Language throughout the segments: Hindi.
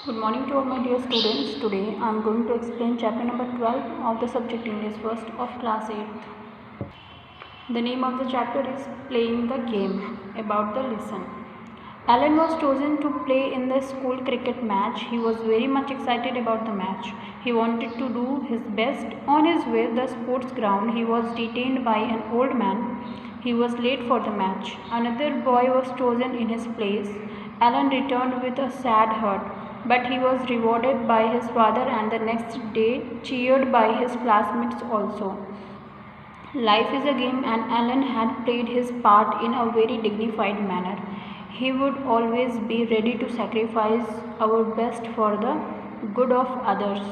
Good morning to all my dear students. Today I am going to explain chapter number 12 of the subject English first of class 8th. The name of the chapter is Playing the Game. About the lesson. Alan was chosen to play in the school cricket match. He was very much excited about the match. He wanted to do his best. On his way to the sports ground, he was detained by an old man. He was late for the match. Another boy was chosen in his place. Alan returned with a sad heart, but he was rewarded by his father and the next day cheered by his classmates also. Life is a game, and Alan had played his part in a very dignified manner. He would always be ready to sacrifice our best for the good of others.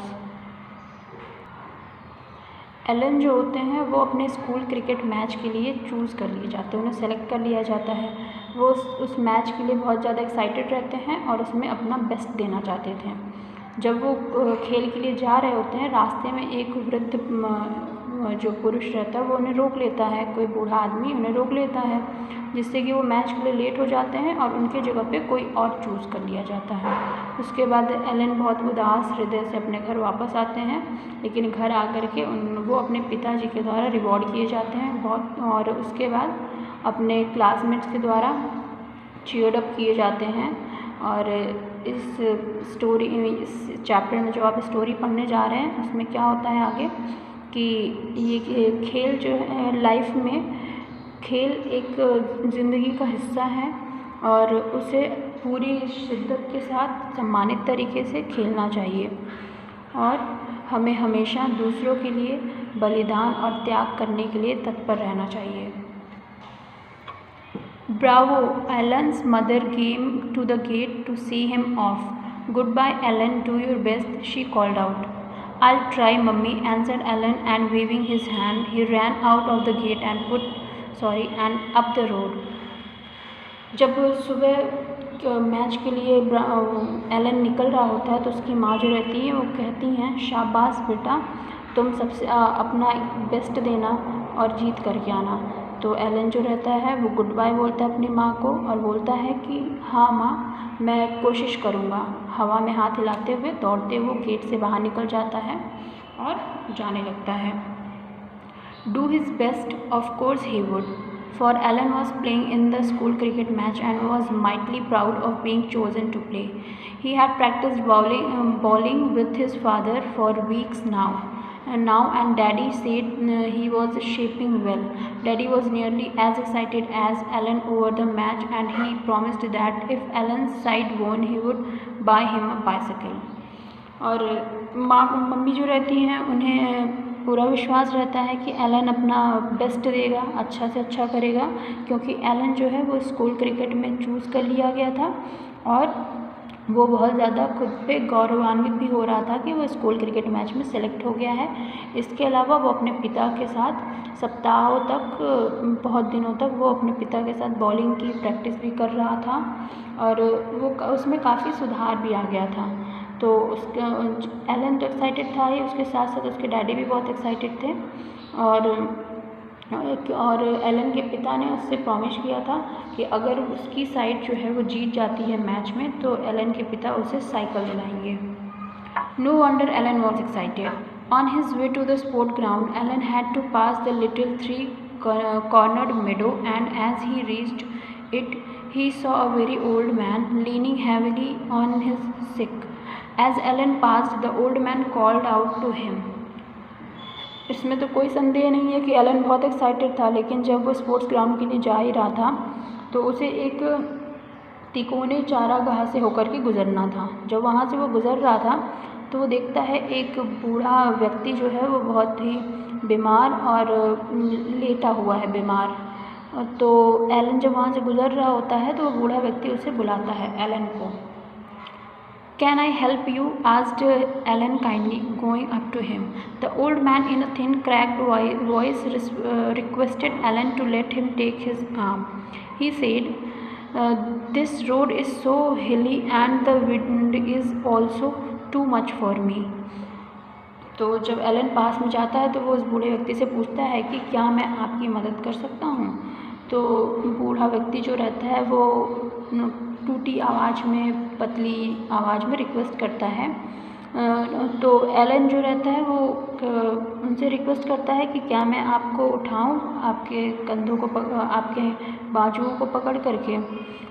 Alan जो होते हैं वो अपने स्कूल क्रिकेट मैच के लिए चूज़ कर लिए जाते हैं, उन्हें सेलेक्ट कर लिया जाता है। वो उस मैच के लिए बहुत ज़्यादा एक्साइटेड रहते हैं और उसमें अपना बेस्ट देना चाहते थे। जब वो खेल के लिए जा रहे होते हैं, रास्ते में एक वृद्ध जो पुरुष रहता है वो उन्हें रोक लेता है, कोई बूढ़ा आदमी उन्हें रोक लेता है, जिससे कि वो मैच के लिए लेट हो जाते हैं और उनके जगह पे कोई और चूज़ कर लिया जाता है। उसके बाद एलन बहुत उदास हृदय से अपने घर वापस आते हैं, लेकिन घर आकर के वो अपने पिताजी के द्वारा रिवॉर्ड किए जाते हैं बहुत, और उसके बाद अपने क्लासमेट्स के द्वारा चीयर्ड अप किए जाते हैं। और इस चैप्टर में जो आप स्टोरी पढ़ने जा रहे हैं उसमें क्या होता है आगे कि ये खेल जो है लाइफ में, खेल एक ज़िंदगी का हिस्सा है और उसे पूरी शिद्दत के साथ सम्मानित तरीके से खेलना चाहिए और हमें हमेशा दूसरों के लिए बलिदान और त्याग करने के लिए तत्पर रहना चाहिए। Bravo! Alan's mother came to the gate to see him off. Goodbye, Alan. Do your best, she called out. I'll try, Mummy, answered Alan, and waving his hand, he ran out of the gate and up the road. जब सुबह मैच के लिए एलन निकल रहा होता है तो उसकी माँ जो रहती है वो कहती हैं, शाबाश बेटा, तुम सबसे अपना बेस्ट देना और जीत करके आना। तो एलन जो रहता है वो गुड बाय बोलता है अपनी माँ को और बोलता है कि हाँ माँ, मैं कोशिश करूँगा। हवा में हाथ हिलाते हुए दौड़ते हुए गेट से बाहर निकल जाता है और जाने लगता है। Do his best, of course he would, for Alan was playing in the school cricket match and was mightily proud of being chosen to play. He had practised bowling with his father for weeks now and Daddy said he was shaping well. Daddy was nearly as excited as Alan over the match, and he promised that if Alan's side won he would buy him a bicycle. और मम्मी जो रहती हैं उन्हें पूरा विश्वास रहता है कि एलन अपना बेस्ट देगा, अच्छा से अच्छा करेगा, क्योंकि एलन जो है वो स्कूल क्रिकेट में चूज़ कर लिया गया था और वो बहुत ज़्यादा खुद पे गौरवान्वित भी हो रहा था कि वो स्कूल क्रिकेट मैच में सेलेक्ट हो गया है। इसके अलावा वो अपने पिता के साथ सप्ताहों तक, बहुत दिनों तक वो अपने पिता के साथ बॉलिंग की प्रैक्टिस भी कर रहा था और वो उसमें काफ़ी सुधार भी आ गया था। तो एलन तो एक्साइटेड था ही, उसके साथ साथ उसके डैडी भी बहुत एक्साइटेड थे और एलन के पिता ने उससे प्रॉमिस किया था कि अगर उसकी साइड जो है वो जीत जाती है मैच में तो एलन के पिता उसे साइकिल दिलाएंगे। No wonder Alan was excited. On his way to the sport ground Alan had to pass the little 3-cornered meadow, and as he reached it he saw a very old man leaning heavily on his stick. As Alan passed, the old man called out to him. इसमें तो कोई संदेह नहीं है कि एलन बहुत एक्साइटेड था, लेकिन जब वो स्पोर्ट्स ग्राउंड के लिए जा ही रहा था तो उसे एक तिकोने चारागाह से होकर के गुजरना था। जब वहाँ से वो गुजर रहा था तो वो देखता है एक बूढ़ा व्यक्ति जो है वो बहुत ही बीमार और लेटा हुआ है बीमार। तो एलन जब वहाँ से गुजर रहा होता है तो वो बूढ़ा व्यक्ति उसे बुलाता है एलन को। Can I help you? asked Alan kindly, going up to him. The old man in a thin, cracked voice requested Alan to let him take his arm. He said, this road is so hilly and the wind is also too much for me. तो जब एलन पास में जाता है तो वो उस बूढ़े व्यक्ति से पूछता है कि क्या मैं आपकी मदद कर सकता हूँ। तो बूढ़ा व्यक्ति जो रहता है वो टूटी आवाज़ में, पतली आवाज़ में रिक्वेस्ट करता है। तो एलन जो रहता है वो उनसे रिक्वेस्ट करता है कि क्या मैं आपको उठाऊं, आपके कंधों को आपके बाजुओं को पकड़ करके।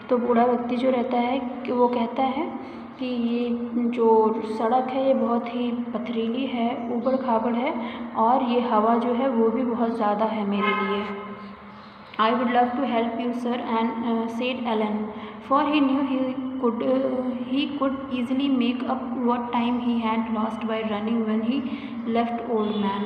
तो बूढ़ा व्यक्ति जो रहता है कि वो कहता है कि ये जो सड़क है ये बहुत ही पथरीली है, ऊबड़ खाबड़ है, और ये हवा जो है वो भी बहुत ज़्यादा है मेरे लिए। I would love to help you, sir, and said Alan, for he knew he could easily make up what time he had lost by running when he left old man.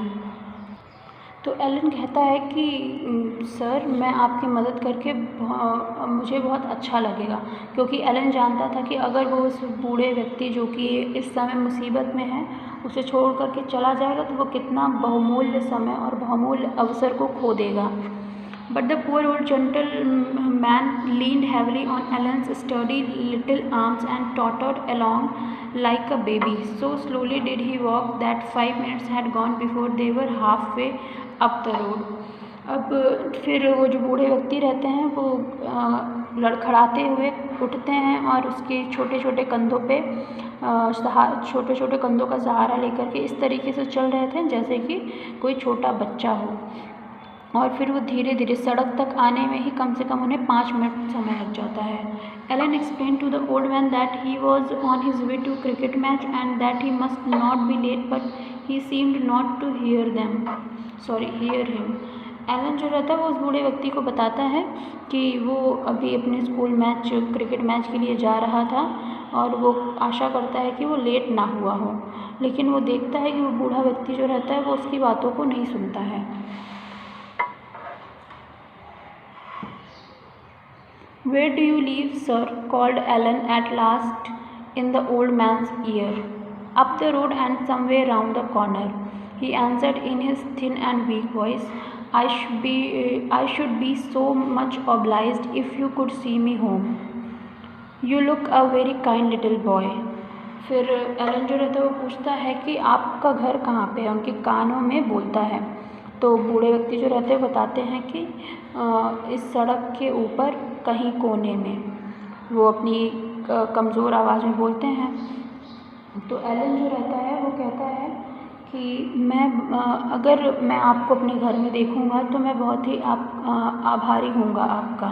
तो एलन कहता है कि सर मैं आपकी मदद करके मुझे बहुत अच्छा लगेगा, क्योंकि एलन जानता था कि अगर वो उस बूढ़े व्यक्ति जो कि इस समय मुसीबत में है उसे छोड़ करके चला जाएगा तो वो कितना बहुमूल्य समय और बहुमूल्य अवसर को खो देगा। But the poor old gentleman leaned heavily on Ellen's sturdy little arms and tottered along like a baby. So slowly did he walk that 5 minutes had gone before they were halfway up the road. अब फिर वो जो बूढ़े व्यक्ति रहते हैं वो लड़खड़ाते हुए उठते हैं और उसके छोटे छोटे कंधों पे छोटे छोटे कंधों का सहारा लेकर के इस तरीके से चल रहे थे जैसे कि कोई छोटा बच्चा हो। और फिर वो धीरे धीरे सड़क तक आने में ही कम से कम उन्हें 5 मिनट समय लग जाता है। Alan explain to the old man that he was on his way to cricket match and that he must not be late, but he seemed not to hear him. Alan जो रहता है वो उस बूढ़े व्यक्ति को बताता है कि वो अभी अपने स्कूल क्रिकेट मैच के लिए जा रहा था और वो आशा करता है कि वो लेट ना हुआ हो, लेकिन वो देखता है कि वो बूढ़ा व्यक्ति जो रहता है वो उसकी बातों को नहीं सुनता है। Where do you live, sir? called Alan at last in the old man's ear. Up the road and somewhere round the corner, he answered in his thin and weak voice. I should be so much obliged if you could see me home. You look a very kind little boy. फिर एलन जो रहता है वो पूछता है कि आपका घर कहाँ पे है, उनके कानों में बोलता है। तो बूढ़े व्यक्ति जो रहते हैं बताते हैं कि इस सड़क के ऊपर कहीं कोने में, वो अपनी कमज़ोर आवाज़ में बोलते हैं। तो एलन जो रहता है वो कहता है कि अगर मैं आपको अपने घर में देखूंगा तो मैं बहुत ही आभारी हूँगा आपका।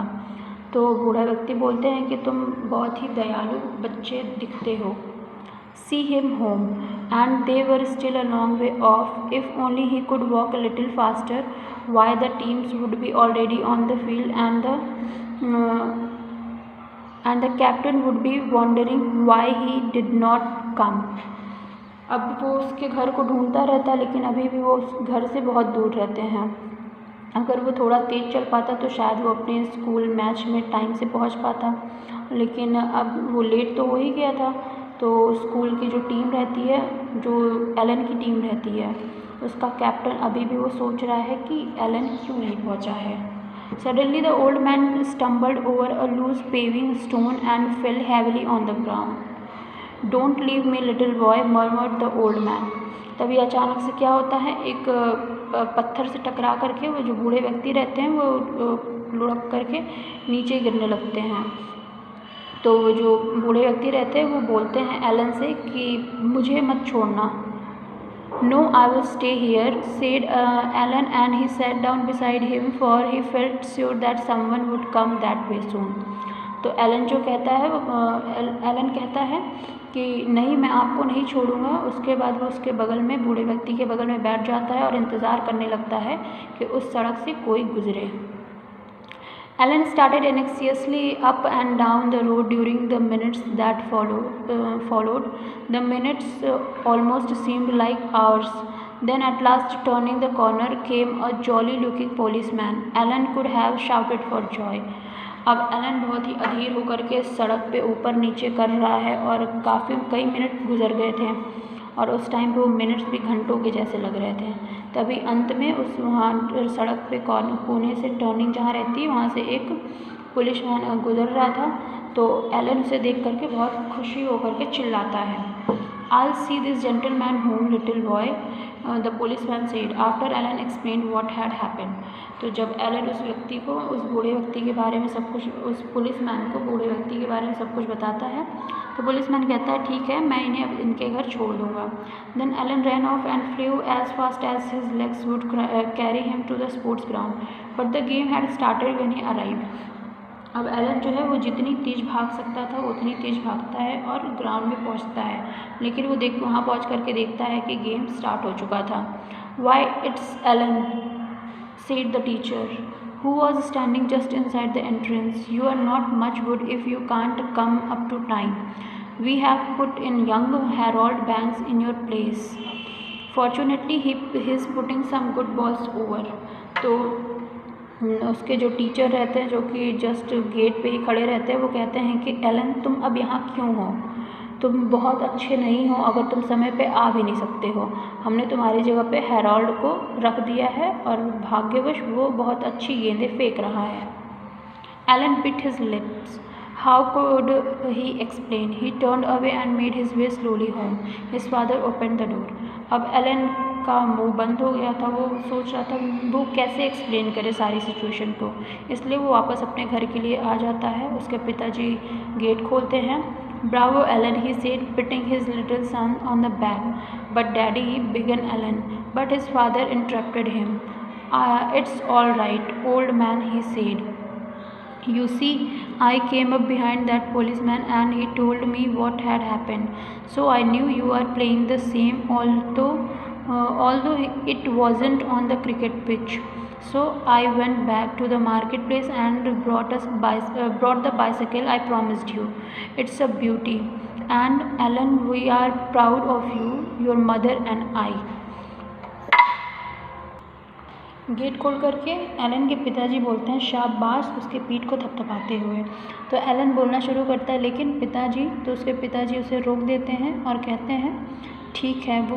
तो बूढ़ा व्यक्ति बोलते हैं कि तुम बहुत ही दयालु बच्चे दिखते हो। See him home, and they were still a long way off. If only he could walk a little faster, why the teams would be already on the field, and the captain would be wondering why he did not come. अब वो उसके घर को ढूंढता रहता है, लेकिन अभी भी वो उस घर से बहुत दूर रहते हैं। अगर वो थोड़ा तेज़ चल पाता तो शायद वो अपने स्कूल मैच में टाइम से पहुंच पाता, लेकिन अब वो लेट तो हो ही गया था। तो स्कूल की जो टीम रहती है, जो एलन की टीम रहती है, उसका कैप्टन अभी भी वो सोच रहा है कि एलन क्यों नहीं पहुंचा है। Suddenly the old man stumbled over a loose paving stone and fell heavily on the ground. Don't leave me little boy, murmured the old man. तभी अचानक से क्या होता है, एक पत्थर से टकरा करके वो जो बूढ़े व्यक्ति रहते हैं वो लुढ़क करके नीचे गिरने लगते हैं। तो वो जो बूढ़े व्यक्ति रहते हैं वो बोलते हैं एलन से कि मुझे मत छोड़ना। No I will stay here, said Alan, and he sat down beside him for he felt sure that someone would come that way soon. तो एलन जो कहता है एलन कहता है कि नहीं, मैं आपको नहीं छोड़ूंगा। उसके बाद वो उसके बगल में, बूढ़े व्यक्ति के बगल में बैठ जाता है और इंतज़ार करने लगता है कि उस सड़क से कोई गुजरे। Alan started anxiously up and down the road during the minutes that followed. The minutes almost seemed like hours. Then at last, turning the corner, came a jolly-looking policeman. Alan could have shouted for joy. अब एलन बहुत ही अधीर होकर के सड़क पे ऊपर नीचे कर रहा है और कई मिनट गुजर गए थे और उस टाइम पे वो मिनट्स भी घंटों के जैसे लग रहे थे। तभी अंत में वहाँ सड़क पे कोने से टर्निंग जहाँ रहती है वहाँ से एक पुलिस वैन गुजर रहा था। तो एलन उसे देख करके बहुत खुशी होकर के चिल्लाता है, I'll see this gentleman home, little boy. the policeman said after Alan explained what had happened. तो जब एलन उस व्यक्ति को, उस बूढ़े व्यक्ति के बारे में सब कुछ, उस पुलिसमैन को बूढ़े व्यक्ति के बारे में सब कुछ बताता है, तो पुलिसमैन कहता है ठीक है, मैं इन्हें अब इनके घर छोड़ दूँगा. Then Alan ran off and flew as fast as his legs would carry him to the sports ground. But the game had started when he arrived. अब एलन जो है वो जितनी तेज़ भाग सकता था उतनी तेज़ भागता है और ग्राउंड में पहुंचता है, लेकिन वो वहाँ पहुंच करके देखता है कि गेम स्टार्ट हो चुका था. Why, it's Alan, said the teacher, who was standing just inside the entrance. You are not much good if you can't come up to time. We have put in young Harold Banks in your place. Fortunately, he's putting some good balls over. तो उसके जो टीचर रहते हैं, जो कि जस्ट गेट पे ही खड़े रहते हैं, वो कहते हैं कि एलन तुम अब यहाँ क्यों हो, तुम बहुत अच्छे नहीं हो, अगर तुम समय पे आ भी नहीं सकते हो, हमने तुम्हारी जगह पे हेरोल्ड को रख दिया है और भाग्यवश वो बहुत अच्छी गेंदें फेंक रहा है. Alan bit his lips. How could he explain? He turned away and made his way slowly home. His father opened the door. अब एलन का मुंह बंद हो गया था, वो सोच रहा था वो कैसे एक्सप्लेन करे सारी सिचुएशन को, इसलिए वो वापस अपने घर के लिए आ जाता है. उसके पिताजी गेट खोलते हैं. Bravo, Alan, he said, patting his little son on the back. But Daddy, began Alan, but his father interrupted him. It's all right, old man, he said. You see, I came up behind that policeman and he told me what had happened. So I knew you are playing the same, although it wasn't on the cricket pitch. So I went back to the marketplace and brought the bicycle I promised you. It's a beauty. And Alan, we are proud of you, your mother and I. Gate खोल करके एलन के पिताजी बोलते हैं शाबाश, उसके पीठ को थपथपाते हुए. तो एलन बोलना शुरू करता है, लेकिन उसके पिताजी उसे रोक देते हैं और कहते हैं ठीक है, वो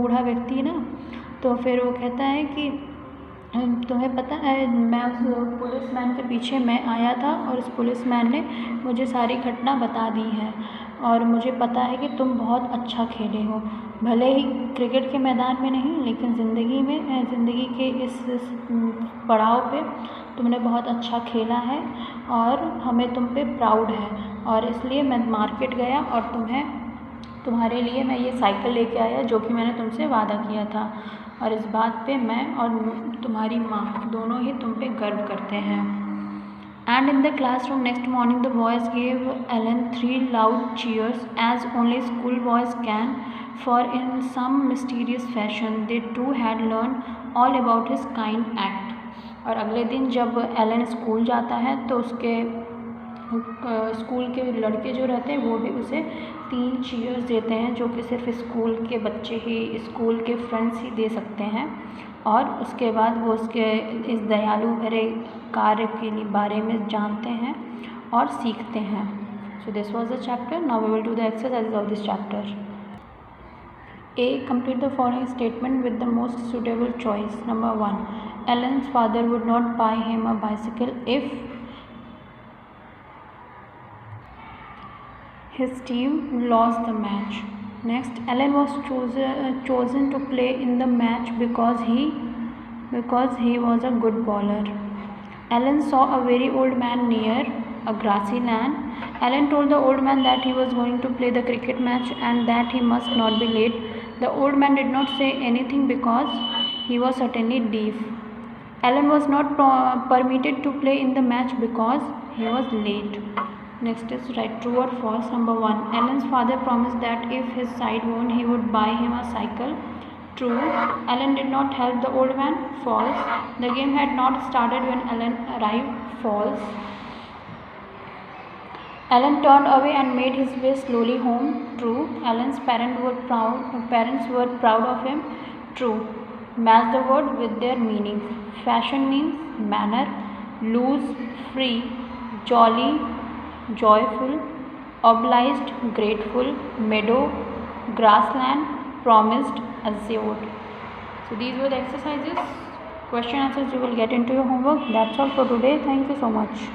बूढ़ा व्यक्ति है ना. तो फिर वो कहता है कि तुम्हें पता है, मैं उस पुलिसमैन के पीछे मैं आया था और उस पुलिसमैन ने मुझे सारी घटना बता दी है और मुझे पता है कि तुम बहुत अच्छा खेले हो, भले ही क्रिकेट के मैदान में नहीं, लेकिन ज़िंदगी के इस पड़ाव पे तुमने बहुत अच्छा खेला है और हमें तुम पे प्राउड है. और इसलिए मैं मार्केट गया और तुम्हारे लिए मैं ये साइकिल लेके आया जो कि मैंने तुमसे वादा किया था, और इस बात पे मैं और तुम्हारी माँ दोनों ही तुम पे गर्व करते हैं. And in the classroom next morning, the boys gave Alan 3 loud cheers, as only schoolboys can, for in some mysterious fashion they too had learned all about his kind act. और अगले दिन जब एलन स्कूल जाता है तो उसके स्कूल के लड़के जो रहते हैं वो भी उसे 3 चीयर्स देते हैं, जो कि सिर्फ स्कूल के बच्चे ही, स्कूल के फ्रेंड्स ही दे सकते हैं. और उसके बाद वो उसके इस दयालु भरे कार्य के बारे में जानते हैं और सीखते हैं. So this was the chapter. Now we will do the exercises of this chapter. A. Complete the following statement with the most suitable choice. Number 1. Alan's father would not buy him a bicycle if his team lost the match. Next, Alan was chosen to play in the match because he was a good bowler. Alan saw a very old man near a grassy land. Alan told the old man that he was going to play the cricket match and that he must not be late. The old man did not say anything because he was certainly deaf. Alan was not permitted to play in the match because he was late. Next is write true or false. Number 1. Alan's father promised that if his side won, he would buy him a cycle. True. Alan did not help the old man. False. The game had not started when Alan arrived. False. Alan turned away and made his way slowly home. True. Alan's parents were proud of him. True. Match the word with their meaning. Fashion means manner. Loose, free. Jolly, joyful. Obliged, grateful. Meadow, grassland. Promised, assured. So these were the exercises. Question answers you will get into your homework. That's all for today. Thank you so much.